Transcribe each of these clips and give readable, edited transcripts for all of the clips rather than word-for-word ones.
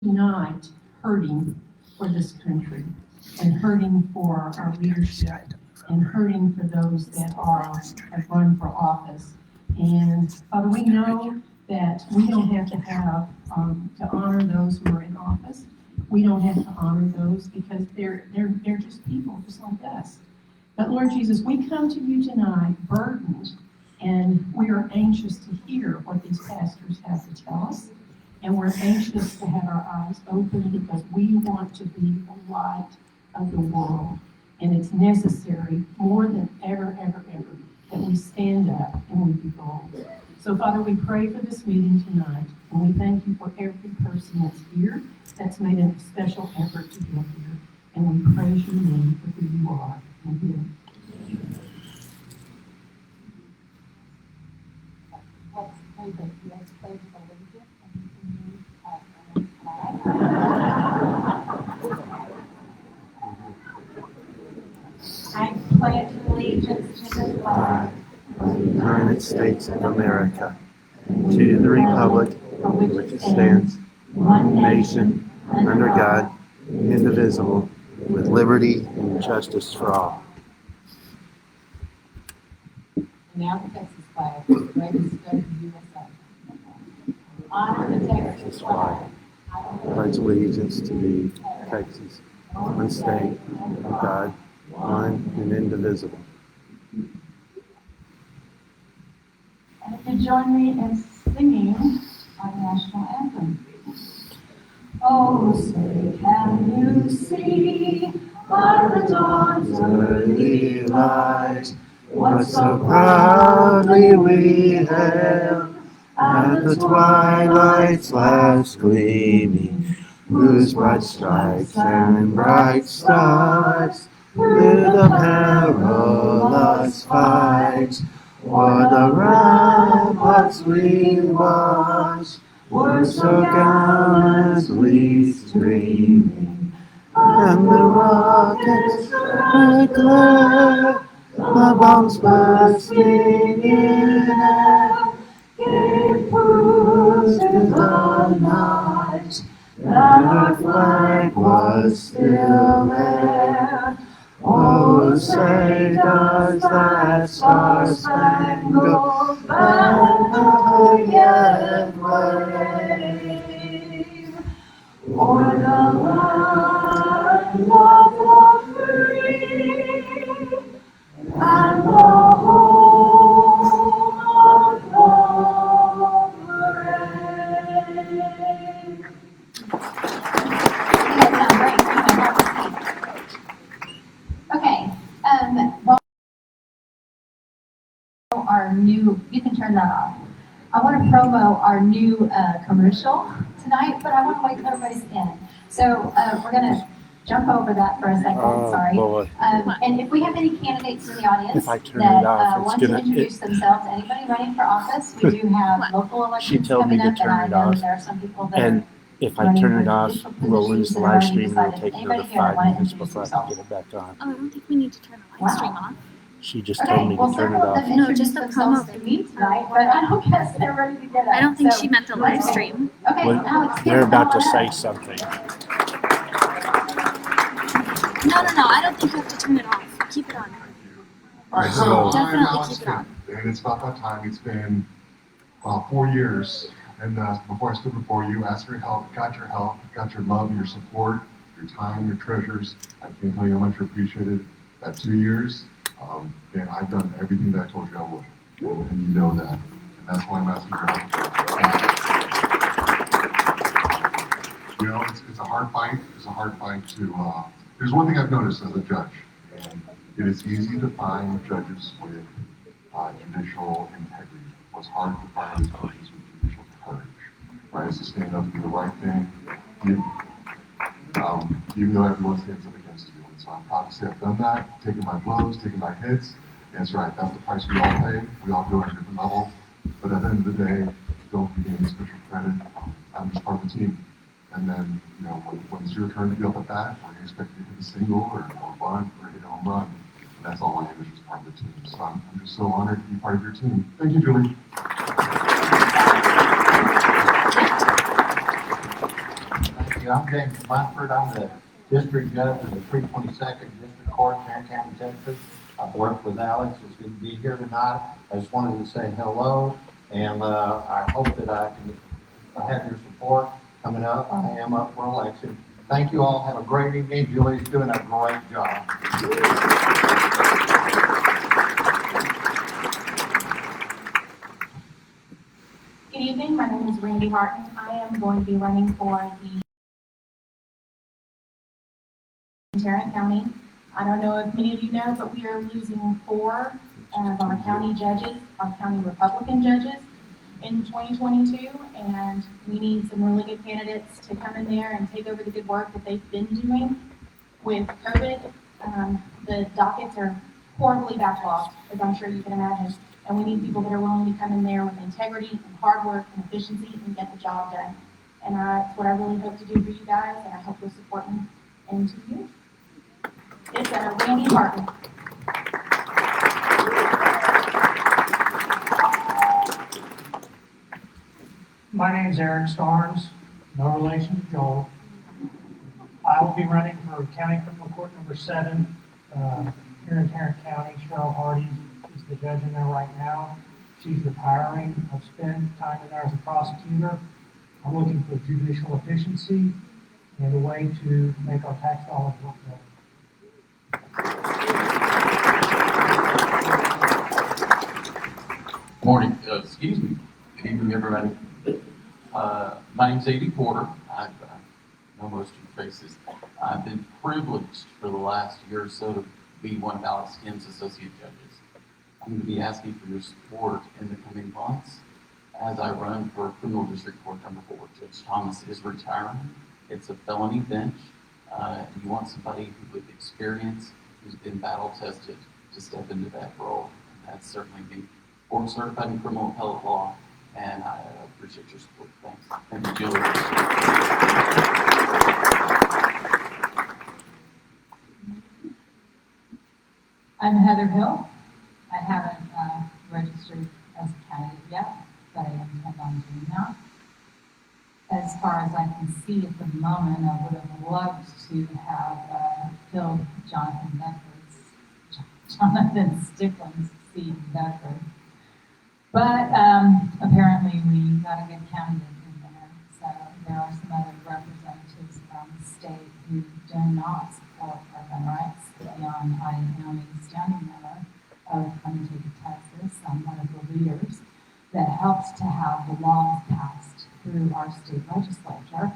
Not hurting for this country and hurting for our leadership and hurting for those that have run for office. And Father, we know that we don't have to honor those who are in office. We don't have to honor those because they're just people just like us. But Lord Jesus, we come to you tonight burdened, and we are anxious to hear what these pastors have to tell us. And we're anxious to have our eyes open because we want to be the light of the world. And it's necessary more than ever that we stand up and we be bold. So Father, we pray for this meeting tonight. And we thank you for every person that's here, that's made a special effort to get here. And we praise your name for who you are. Amen. Let's pray that you guys pray for the leadership. I pledge allegiance to the flag of the United States of America, to the republic for which it stands, one nation, under God, indivisible, with liberty and justice for all. Now the Texas flag, the greatest state of the USA. Honor the Texas flag. Pledge allegiance to the Texas, one state, of God, one and indivisible. And if you join me in singing our national anthem. Oh, say, can you see by the dawn's early light what so proudly we hailed at the twilight's last gleaming, whose bright stripes and bright stars through the perilous fight o'er the ramparts we watched were so gallantly streaming, and the rockets red glare, the bombs bursting in air, gave proofs to the night that our flag was still there. Oh, say does that star-spangled banner yet wave o'er the land of the free and the home of the brave? Okay, well, our new, you can turn that off. I want to promo our new commercial tonight, but I want to wait till everybody's in. So we're going to jump over that for a second, sorry. And if we have any candidates in the audience that want to introduce themselves, anybody running for office, we do have local elections coming up, and I know that there are some people that are if I turn it off, we'll lose the live stream and it'll take another 5 minutes before I can get it back on. Oh, I don't think we need to turn the live stream off. She just told me to turn it off. No, just the promo. Tonight, but I don't guess they're ready to get up. I don't think she meant the live stream. Okay, Alex, they're about to say something. No, I don't think you have to turn it off. Keep it on. All right, so Definitely keep it on. And it's about that time. It's been 4 years. And before I stood before you, asked for your help, got your love, your support, your time, your treasures. I can't tell you how much I appreciated that 2 years. And I've done everything that I told you I would. And you know that. And that's why I'm asking for help. You know, it's a hard fight. It's a hard fight to, there's one thing I've noticed as a judge. And it is easy to find judges with judicial integrity. What's hard to find is judges with judicial courage. Right? Is to stand up and do the right thing, even though everyone stands up against you. And so I'm proud to say I've done that, taken my blows, taken my hits. And that's right, that's the price we all pay. We all go at a different level. But at the end of the day, don't give me any special credit. I'm just part of the team. And then, you know, when it's your turn to be up at bat, or you expect to hit a single or a bunt or hit a home run, that's all I am, is just part of the team. So I'm just so honored to be part of your team. Thank you, Julie. you. I'm James Munford. I'm the district judge of the 322nd District Court, Tarrant County, Texas. I've worked with Alex. It's good to be here tonight. I just wanted to say hello, and I hope that I can have your support coming up. I am up for election. Thank you all. Have a great evening. Julie's doing a great job. Good evening, my name is Randy Martin. I am going to be running for the Tarrant County. I don't know if many of you know, but we are losing 4 of our county judges, our county Republican judges in 2022, and we need some really good candidates to come in there and take over the good work that they've been doing. With COVID, the dockets are horribly backlogged, as I'm sure you can imagine. And we need people that are willing to come in there with integrity and hard work and efficiency and get the job done. And that's what I really hope to do for you guys, and I hope you'll support me in 2 years. It's Randy Martin. My name's Eric Starnes, no relation to Joel. I will be running for County Criminal Court number 7 here in Tarrant County. Cheryl Hardy is the judge in there right now. She's retiring. I've spent time in there as a prosecutor. I'm looking for judicial efficiency and a way to make our tax dollars work better. Morning, excuse me. Good evening, everybody. My name's A.D. Porter. I know most of your faces. I've been privileged for the last year or so to be one of Alex Kim's associate judges. I'm going to be asking for your support in the coming months as I run for Criminal District Court number 4. Judge Thomas is retiring. It's a felony bench. You want somebody with experience who's been battle tested to step into that role. And that's certainly me. Board certified in criminal appellate law, and I appreciate your support. Thanks. Thank you, Julie. I'm Heather Hill. I haven't registered as a candidate yet, but I intend on doing that. As far as I can see at the moment, I would have loved to have filled Jonathan Stickland's seat in Bedford. But apparently we got a good candidate in there. So there are some other representatives from the state who do not support our gun rights beyond I am a standing member of Undertaker, Texas. I'm one of the leaders that helps to have the laws passed through our state legislature.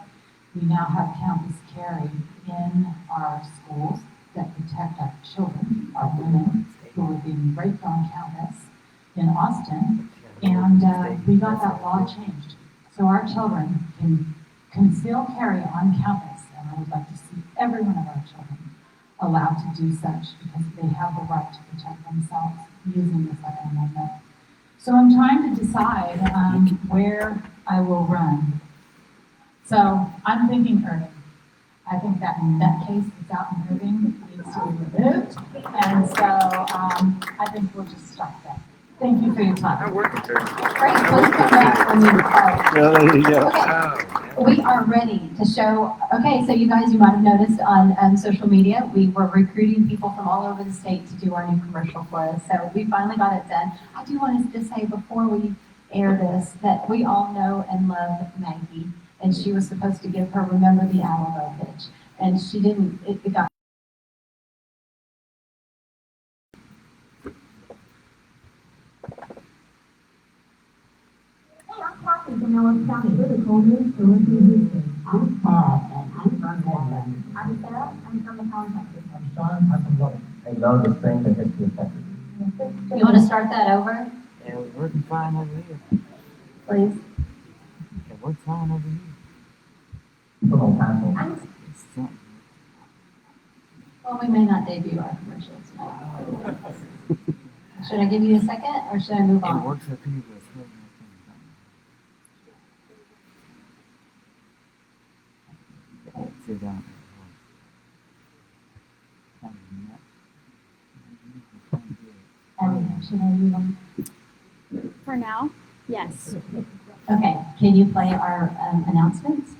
We now have campus carry in our schools that protect our children, our women who are being raped on campus in Austin, and we got that law changed. So our children can conceal carry on campus, and I would like to see every one of our children allowed to do such because they have the right to protect themselves using the Second Amendment. So I'm trying to decide where I will run. So I'm thinking Irving. I think that case that's out in Irving needs to be removed, and so I think we'll just stop there. Thank you for your time. Great, please come back when you are. There you go. Okay, we are ready to show. Okay, so you guys, you might have noticed on social media, we were recruiting people from all over the state to do our new commercial for us. So we finally got it done. I do want to just say before we air this that we all know and love Maggie, and she was supposed to give her "Remember the Alamo" pitch, and she didn't. It got. I'm Kathy from Ellis County. We're the Coldest Houston. I'm Pat, and I'm from Midland. I'm Sarah. I'm from McAllen, Texas. I'm Sean. I'm from Lubbock. I love the strength and history of Texas. You want to start that over, Yeah, we're working fine over here. please? Yeah, we're fine over here. From El Paso. It's fine. Well, we may not debut our commercials tonight. Should I give you a second, or should I move It on? works up here, but it's really nothing. Sit down. Should I move on? For now, yes. Okay, can you play our announcements?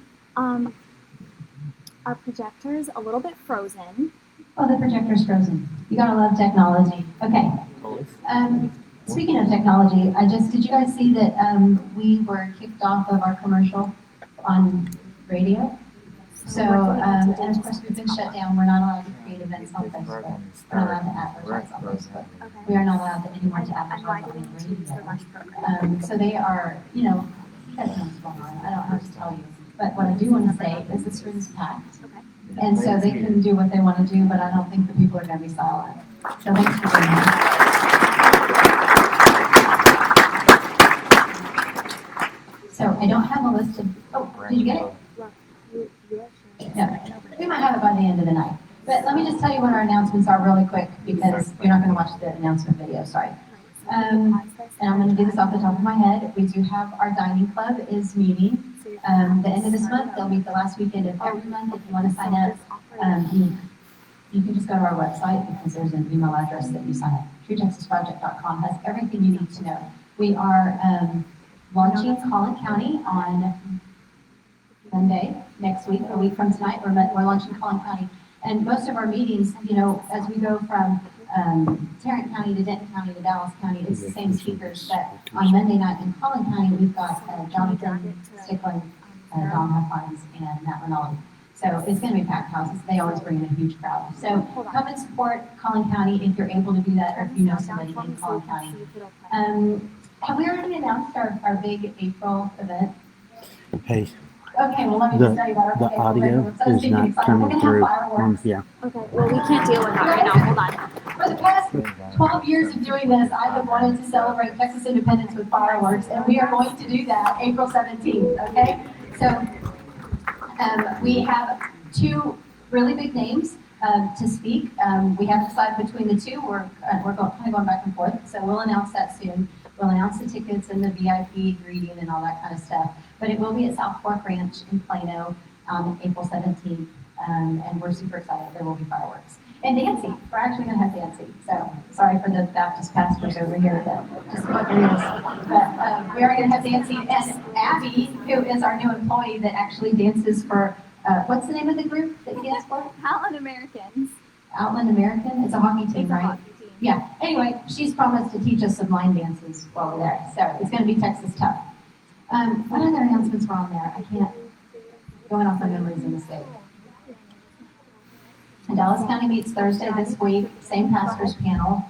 Our projector's a little bit frozen. Oh, the projector's frozen. You gotta love technology. Okay. Speaking of technology, did you guys see that we were kicked off of our commercial on radio? So, and of course, we've been shut down. We're not allowed to create events on Facebook. We're not allowed to advertise on Facebook. We are not allowed anymore to advertise on the radio. So they are, you guys know what's going on. I don't have to tell you. But what I do want to say is this room's packed. And so they can do what they want to do, but I don't think the people are going to be silent. So thanks for being here. So I don't have a list of, did you get it? Yeah, we might have it by the end of the night. But let me just tell you what our announcements are really quick, because you're not going to watch the announcement video, sorry. And I'm going to do this off the top of my head. We do have our dining club is meeting the end of this month. They'll meet the last weekend of every month. If you want to sign up, you can just go to our website, because there's an email address that you sign up. TrueTexasProject.com has everything you need to know. We are launching Collin County on Monday next week, a week from tonight. We're launching Collin County. And most of our meetings, as we go from Tarrant County to Denton County to Dallas County, it's the same speakers. But on Monday night in Collin County, we've got Jonathan Stickland, Don Huffines, and Matt Rinaldi. So it's going to be packed houses. They always bring in a huge crowd. So come and support Collin County if you're able to do that, or if you know somebody in Collin County. Have we already announced our big April event? Hey, Okay, well, let me just tell you about our the audio is not coming through. Yeah. Okay, well, we can't deal with that right now. Hold on. For the past 12 years of doing this, I have wanted to celebrate Texas independence with fireworks, and we are going to do that April 17th, okay? So we have two really big names to speak. We haven't decided between the two. We're kind of going back and forth, so we'll announce that soon. We'll announce the tickets and the VIP greeting and all that kind of stuff. But it will be at South Fork Ranch in Plano on April 17th, and we're super excited. There will be fireworks. And dancing. We're actually going to have dancing. So sorry for the Baptist pastors over here that just fucking us. But we are going to have dancing. And Abby, who is our new employee that actually dances for, what's the name of the group that you dance for? Outland Americans. Outland American? It's a hockey team, right? Hockey team. Yeah. Anyway, she's promised to teach us some line dances while we're there. So it's going to be Texas tough. What other announcements were on there? I can't, going off my memories in the state. And Dallas County meets Thursday this week, same pastors panel.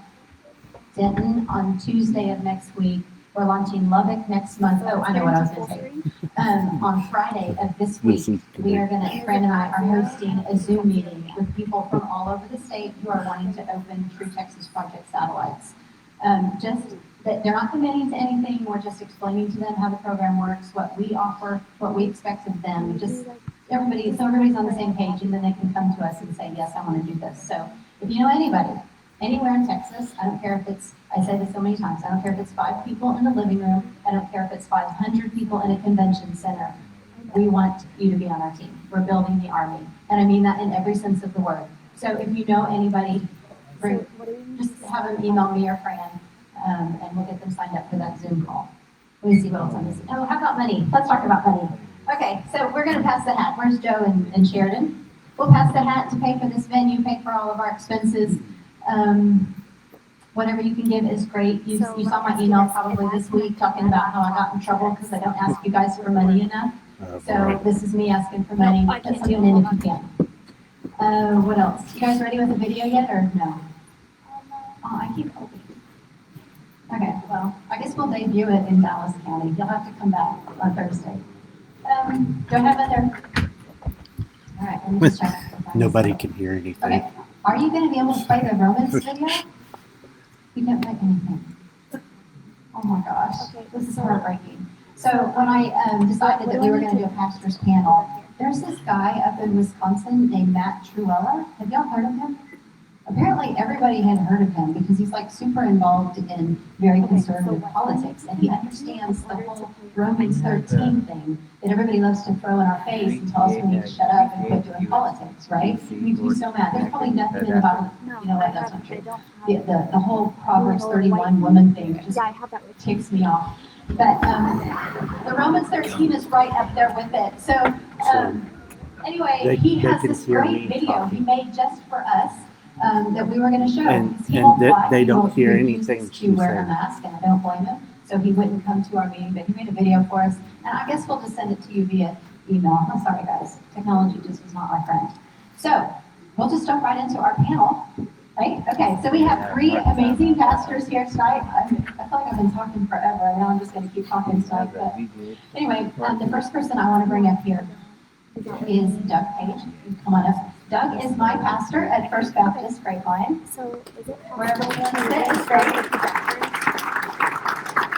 Denton on Tuesday of next week. We're launching Lubbock next month. Oh, I know what I was going to say. On Friday of this week, Fran and I are hosting a Zoom meeting with people from all over the state who are wanting to open True Texas Project satellites. They're not committing to anything. We're just explaining to them how the program works, what we offer, what we expect of them. So everybody's on the same page, and then they can come to us and say, yes, I want to do this. So if you know anybody, anywhere in Texas, I don't care if it's, I say this so many times, I don't care if it's 5 people in the living room, I don't care if it's 500 people in a convention center. We want you to be on our team. We're building the army. And I mean that in every sense of the word. So if you know anybody, just have them email me or Fran, and we'll get them signed up for that Zoom call. Let me see what else I'm missing. Oh, how about money? Let's talk about money. Okay, so we're going to pass the hat. Where's Joe and Sheridan? We'll pass the hat to pay for this venue, pay for all of our expenses. Whatever you can give is great. You saw my email probably this week talking about how I got in trouble because I don't ask you guys for money enough. So this is me asking for money. Put something in if you can. What else? You guys ready with the video yet or no? Oh, I keep hoping. Okay, well, I guess we'll debut it in Dallas County. You'll have to come back on Thursday. Do I have other? All right, let me just check. Nobody can hear anything. Okay, are you going to be able to play the Romans video? You can't play anything. Oh my gosh, this is heartbreaking. So when I decided that we were going to do a pastor's panel, there's this guy up in Wisconsin named Matt Truella. Have y'all heard of him? Apparently everybody had heard of him because he's like super involved in very conservative politics, and he understands the whole Romans 13 thing that everybody loves to throw in our face and tell us we need to shut up and quit doing politics, right? We'd be so mad. There's probably nothing in the Bible. You know what? That's not true. The whole Proverbs 31 woman thing just ticks me off. But the Romans 13 is right up there with it. So Anyway, he has can this hear great me video talking. he made just for us that we were going to show. And- Because he and won't they- fly. they He don't won't- hear he refuses anything to she's wear a saying. mask, and I don't blame him. So he wouldn't come to our meeting, but he made a video for us. And I guess we'll just send it to you via email. I'm sorry, guys. Technology just was not my friend. So we'll just jump right into our panel. Right? Okay, so we have three amazing pastors here tonight. I feel like I've been talking forever. I know I'm just going to keep talking tonight. But anyway, the first person I want to bring up here is Doug Page. Come on up. Doug is my pastor at First Baptist Grapevine. So is it Wherever we want to sit is great.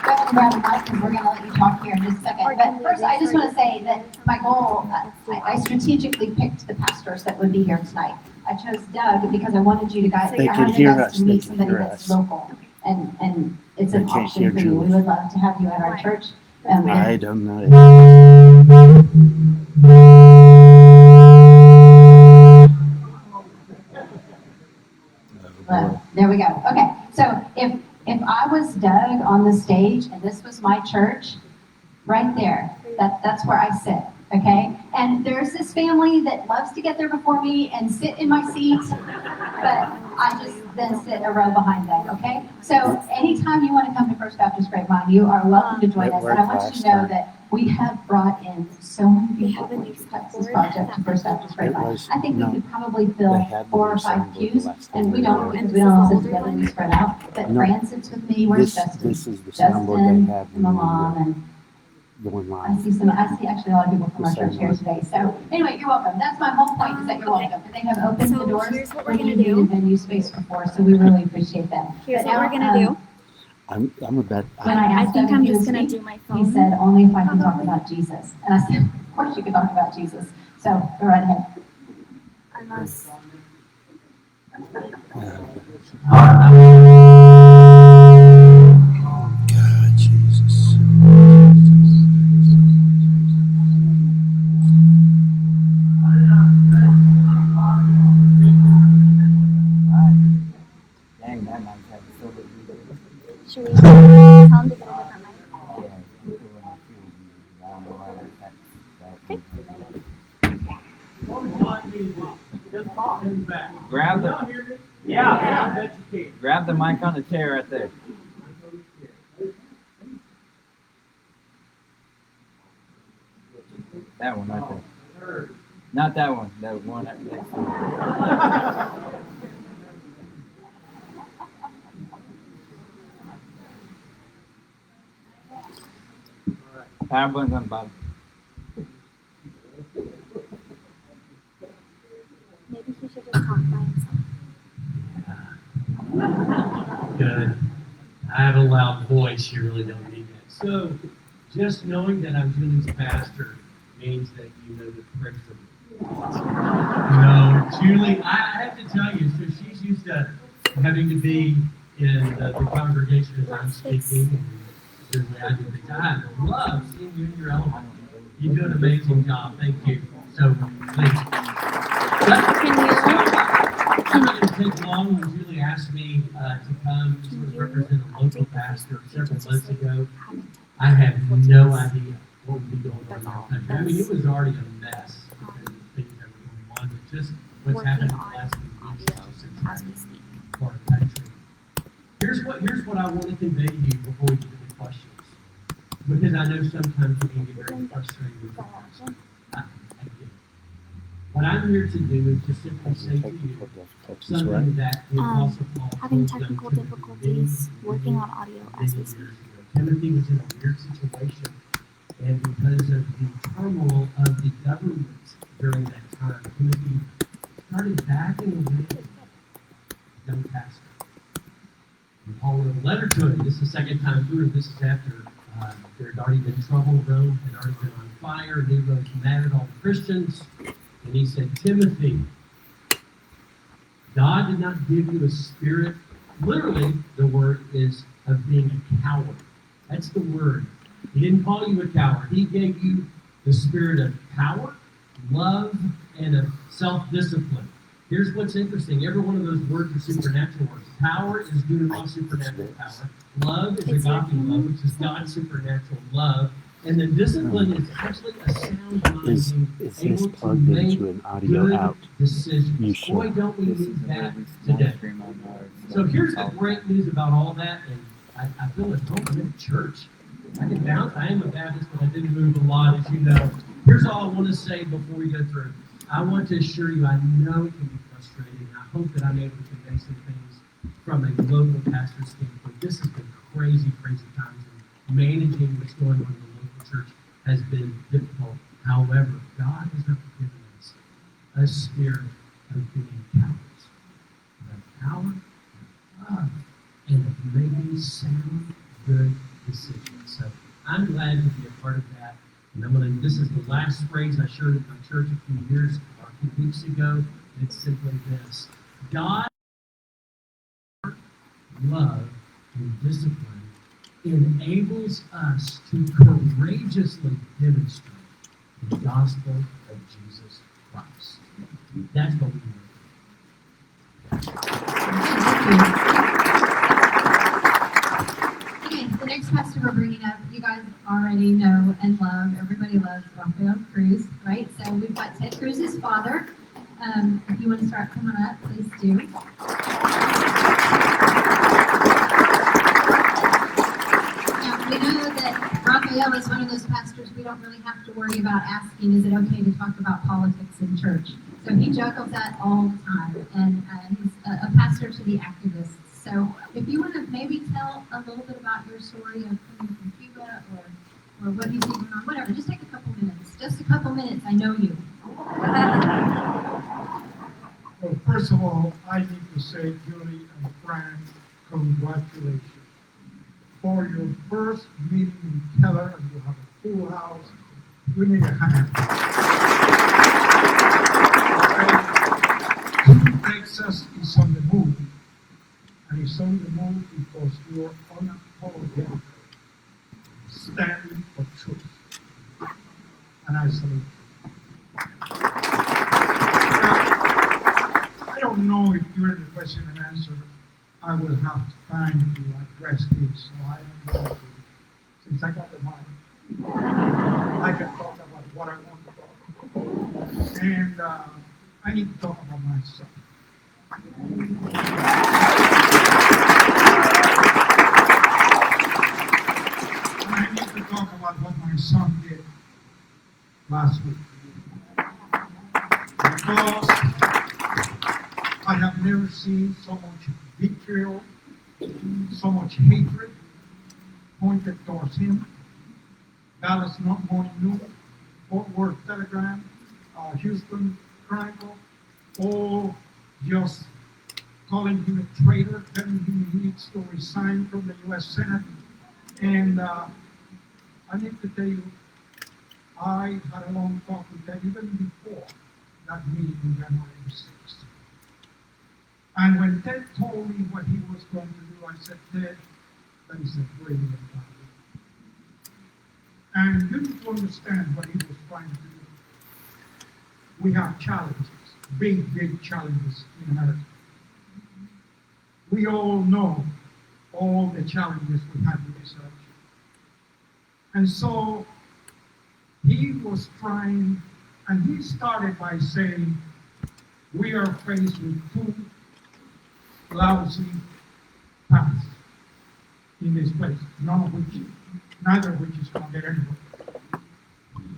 Go ahead and grab the mic because we're going to let you talk here in just a second. But first, I just want to say that my goal, I strategically picked the pastors that would be here tonight. I chose Doug because I wanted you to guys, They I can wanted hear us us, to they meet can somebody hear that's us. local. And it's They an can't option hear for you. We Julie. would love to have you at our church. I don't know. There we go. Okay, so if I was Doug on the stage and this was my church, right there, that's where I sit. Okay, and there's this family that loves to get there before me and sit in my seat, but I just then sit a row behind them. Okay, so anytime you want to come to First Baptist Grapevine, you are welcome to join us. And I want you to know that we have brought in so many people for this Texas project to First Baptist Grapevine. I think we could probably fill 4 or 5 pews, and we don't because we don't all sit together, we spread out. But Fran sits with me. Where's Justin? This is the soundboard they have and my mom, and going I live. see actually a lot of people from our church here today. So anyway, you're welcome. That's my whole point, is that you're welcome. They have opened the doors here's what we're when you gonna do. needed venue space before, so we really appreciate that. Here's But what we're now, gonna do. I'm about. When I I asked think him I'm if he just would gonna speak, do my he phone. said only if I can talk about Jesus. And I said, of course you can talk about Jesus. So go right ahead. Unless God, Jesus. Dang, that might have so good video. should we tell them to get a different mic? Yeah, people when I feel you, I don't know why that's grab the grab the mic on the chair right there. That one right there. Not that one. That one up next to it. Power button's on the bottom. Maybe he should just talk by himself. Good. I have a loud voice, you really don't need that. So, just knowing that I'm Julie's pastor means that you know to pray for me. No, Julie, I have to tell you, so she's used to having to be in the congregation as I'm speaking, and usually I do things. I love seeing you in your element. You do an amazing job. Thank you so much. Please. I'm not going to take long. When Julie asked me to come to represent a local pastor several months ago, I had no idea what would be going on in our country. I mean, it was already a mess because of things that were going on, but just what's happened in the last few weeks is just incredible for our country. Here's what I want to convey to you before we get to the questions, because I know sometimes we can get very frustrated with the pastor. I get it. What I'm here to do is to simply say to you something that the Apostle Paul Having told them technical to do difficulties working on audio as we speak. Timothy was in a weird situation, and because of the turmoil of the government during that time, Timothy started backing away from young pastor. And Paul wrote a letter to him. This is the second time through. This is after there had already been trouble. Rome had already been on fire. Nero's mad at all the Christians. And he said, Timothy, God did not give you a spirit. Literally, the word is of being a coward. That's the word. He didn't call you a coward. He gave you the spirit of power, love, and of self-discipline. Here's what's interesting. Every one of those words are supernatural words. Power is dunamis, supernatural power. Love is agape love, which is God's supernatural love. And then discipline is actually a sound mind Is being this able to plugged make into an audio good out? decisions. You sure? Boy, don't we This is need the that very today. stream on our. So here's the great news about all that, and I feel at home. I'm in church. I am a Baptist, but I didn't move a lot, as you know. Here's all I want to say before we go through. I want to assure you, I know it can be frustrating. I hope that I'm able to convey some things from a local pastor standpoint. This has been crazy, crazy times, and managing what's going on in the local church has been difficult. However, God has not given us a spirit of being cowards, but power, love, and of making sound, good decisions. So I'm glad to be a part of that. And this is the last phrase I shared at my church a few years or a few weeks ago. And it's simply this: God, love, and discipline enables us to courageously demonstrate the gospel of Jesus Christ. That's what we want. Okay, the next pastor we're bringing up, you guys already know and love. Everybody loves Rafael Cruz, right? So we've got Ted Cruz's father. If you want to start coming up, please do. Now, we know that Rafael is one of those pastors we don't really have to worry about asking, is it okay to talk about politics in church? So he juggles that all the time, and he's a pastor to the activists. So if you want to maybe tell a little bit about your story of coming from Cuba or what you see going on, whatever, just take a couple minutes. Just a couple minutes, I know you. Well, first of all, I need to say, Julie and Fran, congratulations. For your first meeting in Keller, and you have a full house, we need a hand. Texas is on the move, and it's on the move because you are unapologetic, standing for truth. And I salute you. I don't know if during the question and answer I will have time to address this, so I am going to, since I got the mic, I can talk about what I want to talk about. And I need to talk about myself. I need to talk about what my son did last week. Because I have never seen so much vitriol, so much hatred pointed towards him. Dallas Morning News, Fort Worth Telegram, Houston Chronicle, all just calling him a traitor, telling him he needs to resign from the U.S. Senate. And I need to tell you, I had a long talk with Ted even before that meeting on January 6th. And when Ted told me what he was going to do, I said, Ted, that is a brilliant idea. And you need to understand what he was trying to do. We have challenges, big challenges in America. We all know all the challenges we had with this election. And so he was trying, and he started by saying, we are faced with two lousy paths in this place, neither of which is going to get anywhere.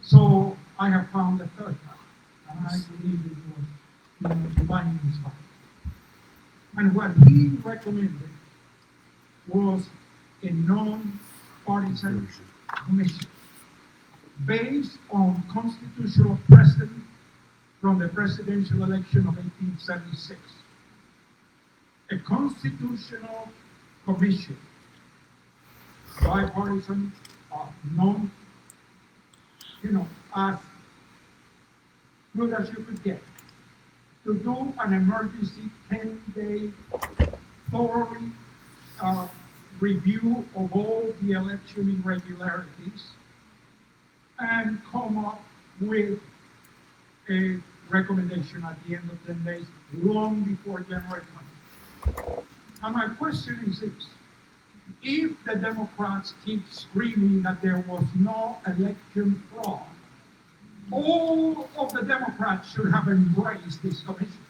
So I have found a third path, and I believe it was divinely inspired. And what he recommended was a non-partisan commission based on constitutional precedent from the presidential election of 1876. A constitutional commission, bipartisan, non, as good as you could get, to do an emergency 10-day thoroughly review of all the election irregularities and come up with a recommendation at the end of 10 days, long before January 20th. And my question is this: if the Democrats keep screaming that there was no election fraud, all of the Democrats should have embraced this commission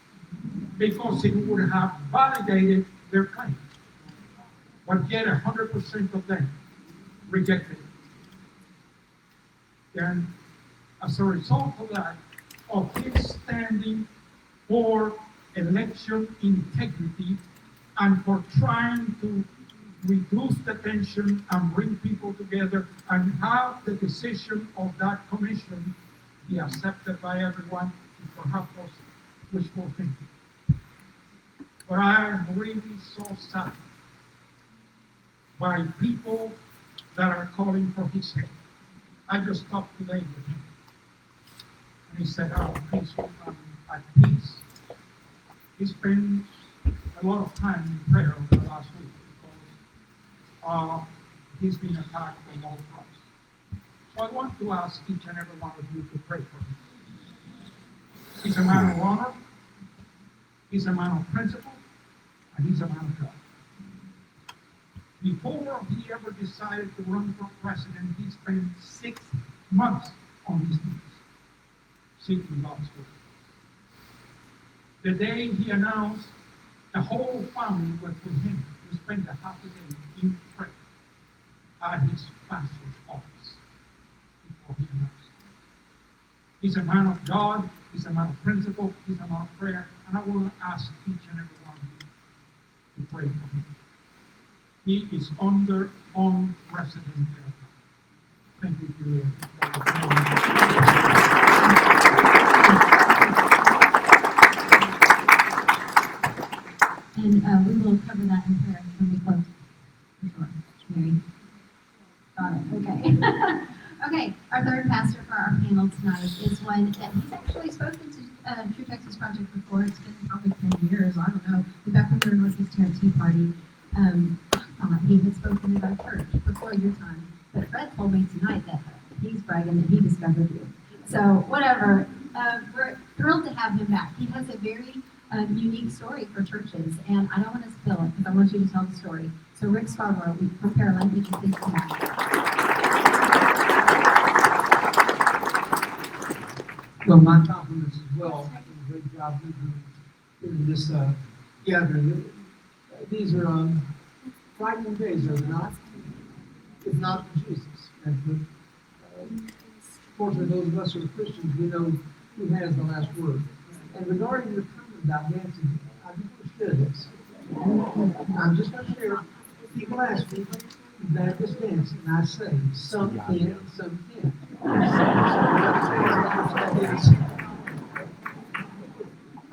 because it would have validated their claim. But yet 100% of them rejected it. Then, as a result of that, of his standing for election integrity and for trying to reduce the tension and bring people together and have the decision of that commission be accepted by everyone, perhaps was wishful thinking. But I am really so sad by people that are calling for his head. I just talked today with him. And he said, oh, peaceful, at peace. He spent a lot of time in prayer over the last week because he's been attacked on all fronts. So I want to ask each and every one of you to pray for him. He's a man of honor, he's a man of principle, and he's a man of God. Before he ever decided to run for president, he spent 6 months on his knees, seeking God's will. The day he announced, the whole family was with him. We spent a half a day in prayer at his pastor's office before he announced. He's a man of God, he's a man of principle, he's a man of prayer, and I want to ask each and every one of you to pray for him. He is under unprecedented attack. Thank you, Julia. And we will cover that in prayer when we close. For sure. Mary? Got it. Okay. Okay. Our third pastor for our panel tonight is one that he's actually spoken to True Texas Project before. It's been probably 10 years. I don't know. Back when we were in Northeast Tea Party, he had spoken at our church before your time. But Fred told me tonight that he's bragging that he discovered you. So whatever. We're thrilled to have him back. He has a very unique story for churches, and I don't want to spill it because I want you to tell the story. So Rick Scarborough, we prepare language and things like that. Well, my compliments as well. Great job in this gathering. These are frightening days, are they not? If not for Jesus. And fortunately, those of us who are Christians, we know who has the last word. And regarding your comment about dancing, I just want to share this. I'm just going to share. People ask me, Baptist dancing, and I say, some can, some can't.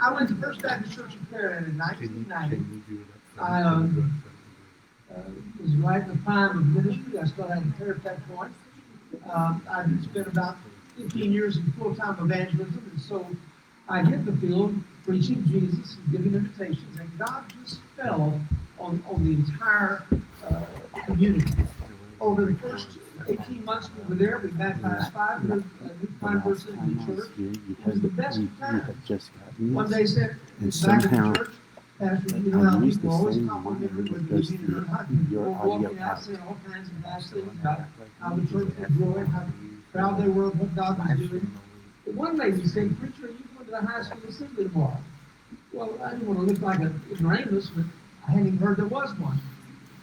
I went to First Baptist Church in Paradise in 1990. I was right in the prime of ministry. I still had a pair at that point. I spent about 15 years in full-time evangelism, and so I hit the field preaching Jesus and giving invitations, and God just fell on the entire community. Over the first 18 months we were there, we baptized 500 new converts in the church. It was the best time. One day said, back in the church, Pastor, you know how people always compliment me when they meet in We're walking out saying all kinds of nice things about how the church was growing, how proud they were of what God was doing. But one lady said, preacher, you going to the high school assembly tomorrow? Well, I didn't want to look like an ignoramus, but I hadn't even heard there was one.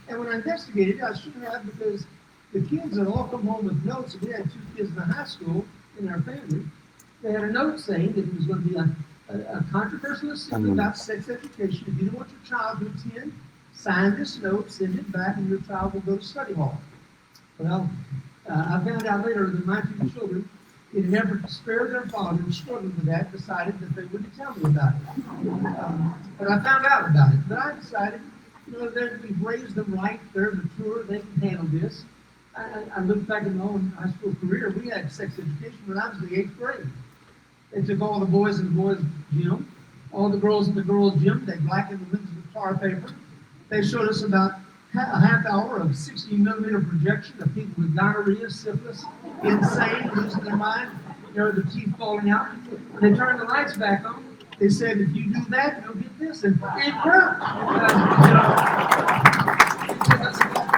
And when I investigated, I should have, because the kids had all come home with notes, and we had 2 kids in the high school in our family. They had a note saying that it was going to be a controversial assembly about sex education. If you don't want your child to attend, sign this note, send it back, and your child will go to study hall. Well, I found out later that my 2 children, in an effort to spare their father who struggled with that, decided that they wouldn't tell me about it. But I found out about it. But I decided, that we've raised them right, they're mature, they can handle this. I look back at my own high school career, we had sex education when I was in the 8th grade. They took all the boys in the boys' gym, all the girls in the girls' gym, they blackened the windows with tar paper. They showed us about a half hour of 60-millimeter projection of people with gonorrhea, syphilis, insane, losing their mind, the teeth falling out. When they turned the lights back on, they said, if you do that, you'll get this. And it worked.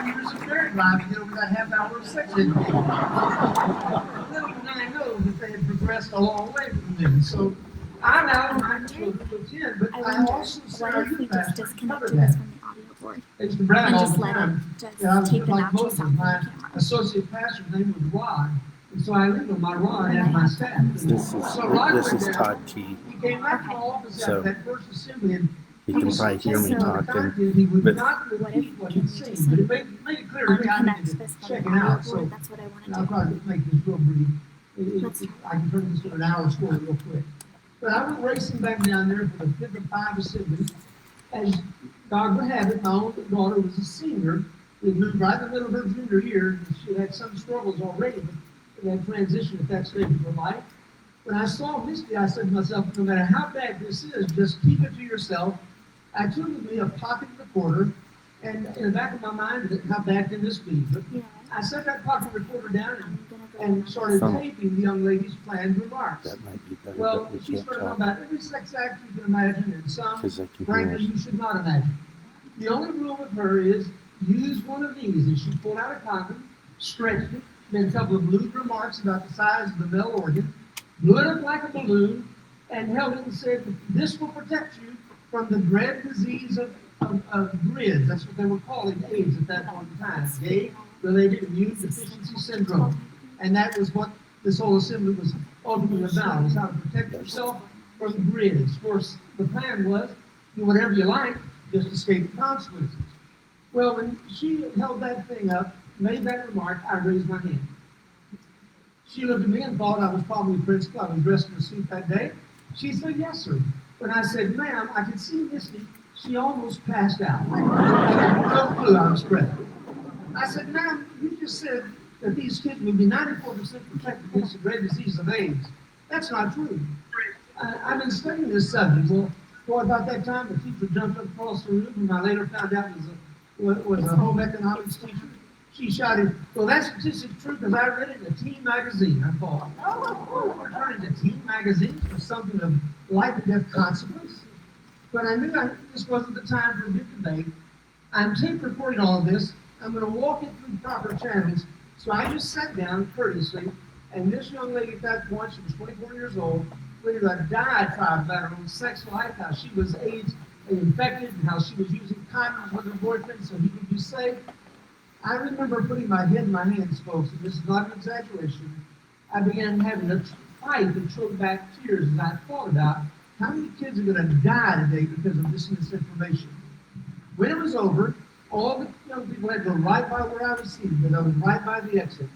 5 years of married life to get over that half-hour of sex education. Little did I know that they had progressed a long way from then. So I allowed my children to attend, but I also said our youth pastor covered that. It's the Brad all the time. I was like Moses. My associate pastor's name was Rod. And so I lived with my Rod as my staff. This is Todd Key. He came back to my office So, after that first assembly and you can probably hear me talking, he would but not repeat what he'd seen, but it made it clear to me I needed to check it out. So I'll try to make this real brief. I can turn this into an hour story real quick. But I went racing back down there for the 5th of 5 assembly. As God would have it, my own daughter was a senior. We moved right in the middle of her junior year, and she had some struggles already, but that transition at that stage of her life. When I saw Misty, I said to myself, no matter how bad this is, just keep it to yourself. I took with me a pocket recorder, and in the back of my mind, how bad can this be? But I set that pocket recorder down and started taping the young lady's planned remarks. that might be better. Well, but we she can't started talk talking about every sex act you can imagine, and some, 'cause they can hear frankly, us. you should not imagine. The only rule with her is use one of these, and she pulled out a condom, stretched it, made a couple of lewd remarks about the size of the male organ, blew it up like a balloon, and held it and said, this will protect you from the dread disease of GRIDS. That's what they were calling AIDS at that point in time. Gay-related immune deficiency syndrome. And that was what this whole assembly was ultimately about, is how to protect yourself from GRIDS. Of course, the plan was, do whatever you like, just escape the consequences. Well, when she held that thing up, made that remark, I raised my hand. She looked at me and thought I was probably principal. I was dressed in a suit that day. She said, yes, sir. When I said, ma'am, I could see Misty, she almost passed out. I had no clue I was present. I said, ma'am, you just said that these kids would be 94% protected against the dread disease of AIDS. That's not true. I've been studying this subject. Well, about that time, the teacher jumped up across the room, and I later found out was a home economics teacher. She shouted, well, that statistic's true because I read it in a teen magazine. I thought, oh, we're turning to teen magazines for something of life and death consequence. But I knew this wasn't the time for a big debate. I'm tape recording all of this. I'm going to walk it through proper channels. So I just sat down courteously, and this young lady at that point, she was 24 years old, went into a diatribe about her own sex life, how she was AIDS infected, and how she was using condoms with her boyfriend so he could be safe. I remember putting my head in my hands, folks, and this is not an exaggeration. I began having a fight that choked back tears as I thought about how many kids are going to die today because of this misinformation. When it was over, all the young people had to go right by where I was seated, but I was right by the exit.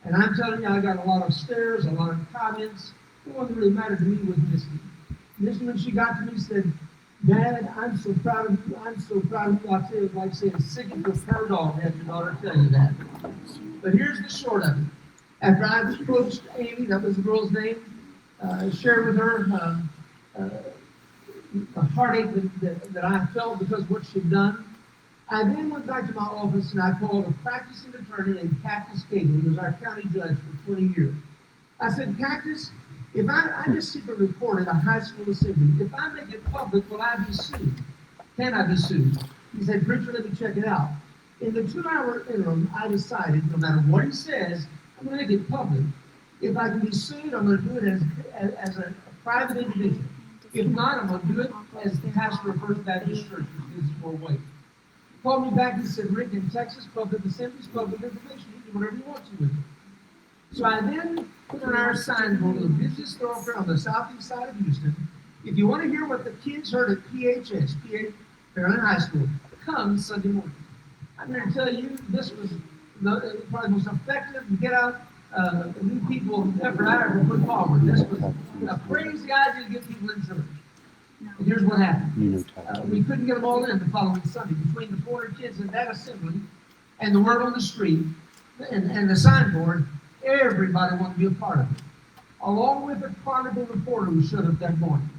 And I'm telling you, I got a lot of stares, a lot of comments. The one that really mattered to me was Misty. Misty, when she got to me, said, Dad, I'm so proud of you. I'm so proud of you. I'll tell you, like saying, sick of the fur dog, have your daughter tell you that. But here's the short of it. After I approached Amy, that was the girl's name, shared with her the heartache that I felt because of what she'd done, I then went back to my office and I called a practicing attorney named Cactus Cagle, who was our county judge for 20 years. I said, Cactus, if I just secretly recorded a high school assembly, if I make it public, will I be sued? Can I be sued? He said, Preacher, let me check it out. In the 2-hour interim, I decided, no matter what he says, I'm going to make it public. If I can be sued, I'm going to do it as a private individual. If not, I'm going to do it as the pastor of First Baptist Church, which is for weight. He called me back and said, Rick, in Texas, public assemblies, public information, you do whatever you want to with it. So I then put on our signboard on the busiest thoroughfare on the southeast side of Houston. If you want to hear what the kids heard at PHS, Pearland High School, come Sunday morning. I'm going to tell you, this was probably the most effective to get out new people effort I ever put forward. This was a crazy idea to get people in church. And here's what happened. We couldn't get them all in the following Sunday. Between the 400 kids in that assembly and the word on the street and the signboard, everybody wanted to be a part of it. Along with a Chronicle reporter who showed up that morning.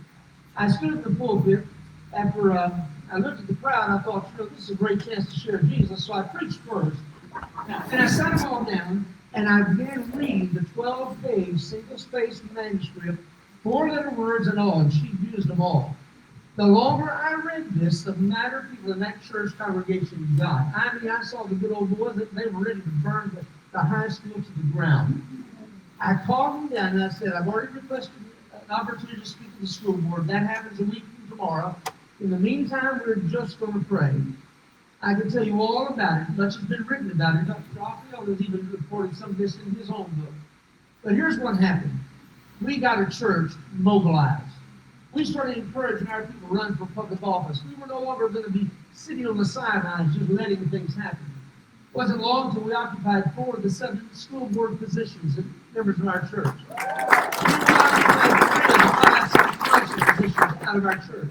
I stood at the pulpit after I looked at the crowd and I thought, this is a great chance to share Jesus, so I preached first. And I sat them all down and I began to read the 12-page single-spaced manuscript, 4-letter words and all, and she used them all. The longer I read this, the madder people in that church congregation got. I mean, I saw the good old boys that they were ready to burn the high school to the ground. I called them down and I said, I've already requested an opportunity to speak to the school board. That happens a week from tomorrow. In the meantime, we're just going to pray. I can tell you all about it. Much has been written about it. Dr. Raphael has even reported some of this in his own book. But here's what happened. We got a church mobilized. We started encouraging our people to run for public office. We were no longer going to be sitting on the sidelines just letting things happen. It wasn't long until we occupied 4 of the 7 school board positions as members of our church. We occupied 3 of the 5 city council positions out of our church.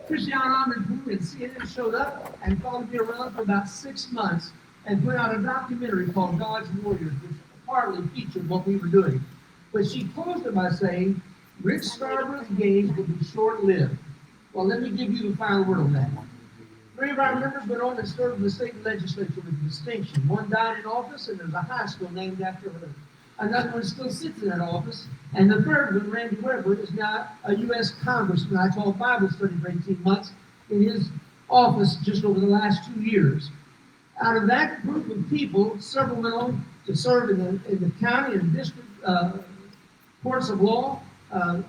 Christiane Amanpour and CNN showed up and followed me around for about 6 months and put out a documentary called God's Warriors, which partly featured what we were doing. But she closed it by saying, Rick Scarborough's gaze will be short-lived. Well, let me give you the final word on that. 3 of our members went on and served in the state legislature with distinction. One died in office, and there's a high school named after her. Another one still sits in that office. And the 3rd one, Randy Weber, is now a U.S. congressman. I taught Bible study for 18 months in his office just over the last 2 years. Out of that group of people, several went on to serve in the county and district courts of law.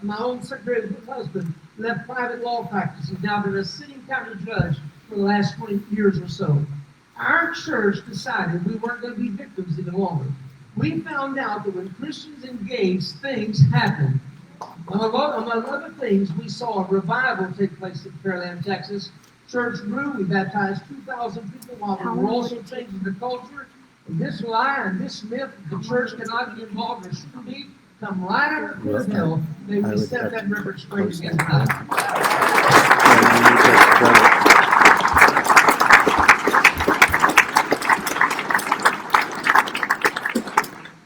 My own secretary, his husband, left private law practice. He's now been a sitting county judge for the last 20 years or so. Our church decided we weren't going to be victims any longer. We found out that when Christians engage, things happen. Among other things, we saw a revival take place in Pearland, Texas. Church grew. We baptized 2,000 people while we were also changing the culture. And this lie and this myth that the church cannot be involved or shouldn't be, come right out of the hill. May we set that record straight again tonight.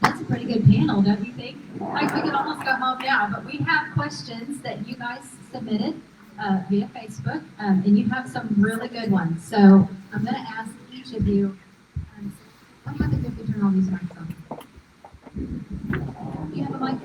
That's a pretty good panel, don't you think? Like, we could almost go home now, but we have questions that you guys submitted via Facebook, and you have some really good ones. So I'm going to ask each of you, what happens if we turn all these mics on? Do you have a mic?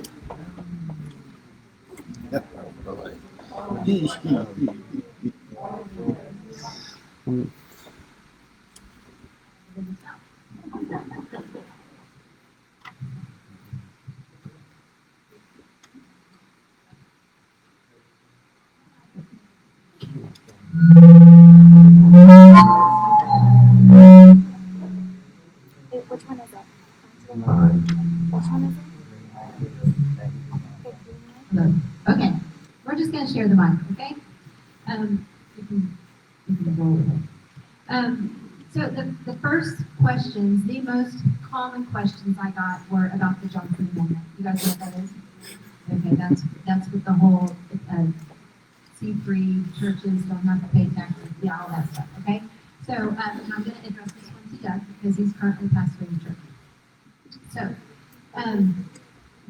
Which one is it? Which one is No. Okay. We're just going to share the mic, okay? You can roll with it. So the first questions, the most common questions I got were about the Johnson Amendment. You guys know what that is? Okay, that's with the whole C-free churches don't have to pay taxes, yeah, all that stuff, okay? So I'm going to address this one to Doug because he's currently pastoring the church. So,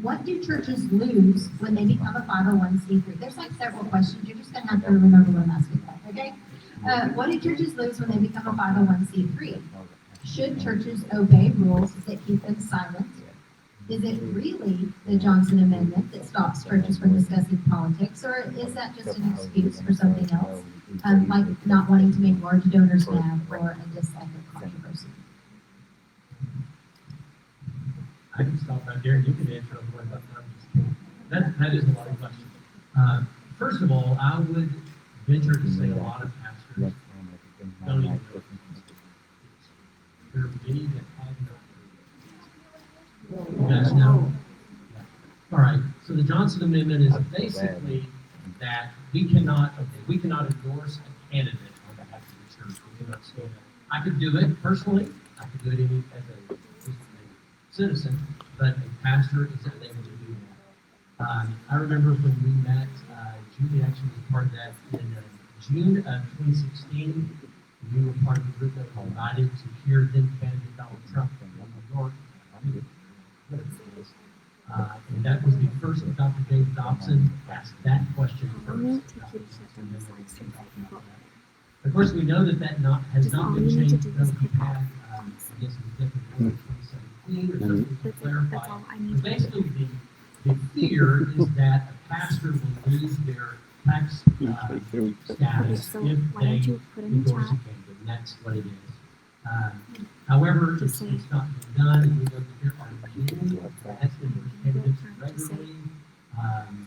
what do churches lose when they become a 501c3? There's like several questions. You're just going to have to remember what I'm asking about, okay? What do churches lose when they become a 501c3? Should churches obey rules that keep them silent? Is it really the Johnson Amendment that stops churches from discussing politics, or is that just an excuse for something else, like not wanting to make large donors mad or a dislike of controversy? I can stop right there and you can answer on what that is a lot of questions. First of all, I would venture to say a lot of pastors don't even know. There are many that have not. You guys know? Yeah. All right. So the Johnson Amendment is basically that we cannot endorse a candidate on behalf of the church. We cannot say that. I could do it personally. I could do it as a citizen, but a pastor is unable to do that. I remember when we met, Julie actually was part of that in June of 2016. We were part of the group that was invited to hear then candidate Donald Trump in New York. And that was the first that Dr. Dave Dobson asked that question first. Of course, we know that has not been changed. Though we had, I guess, it was definitely 2017 or something to clarify. But basically, the fear is that a pastor will lose their tax status So if why don't they you put in the endorse a chat? candidate, and that's what it is. However, it's not been done, and we know that there are many that endorse candidates regularly,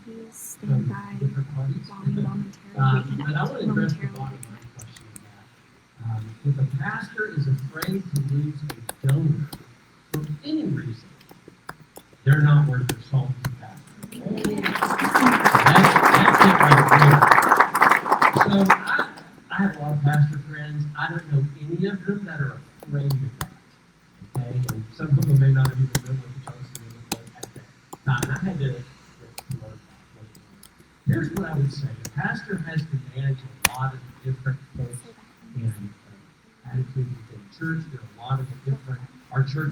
Please stand from by different parties. while we momentarily But I want to address the bottom line question of that. If a pastor is afraid to lose a donor for any reason, they're not worth their salt and pepper. That's it right there. So I have a lot of pastor friends. I don't know any of them that are afraid of that. Okay, and some of them may not have even known what the choice was at that time. And I had to learn that. Here's what I would say: a pastor has to manage a lot of different folks and attitudes within the church. There are a lot of different. Our church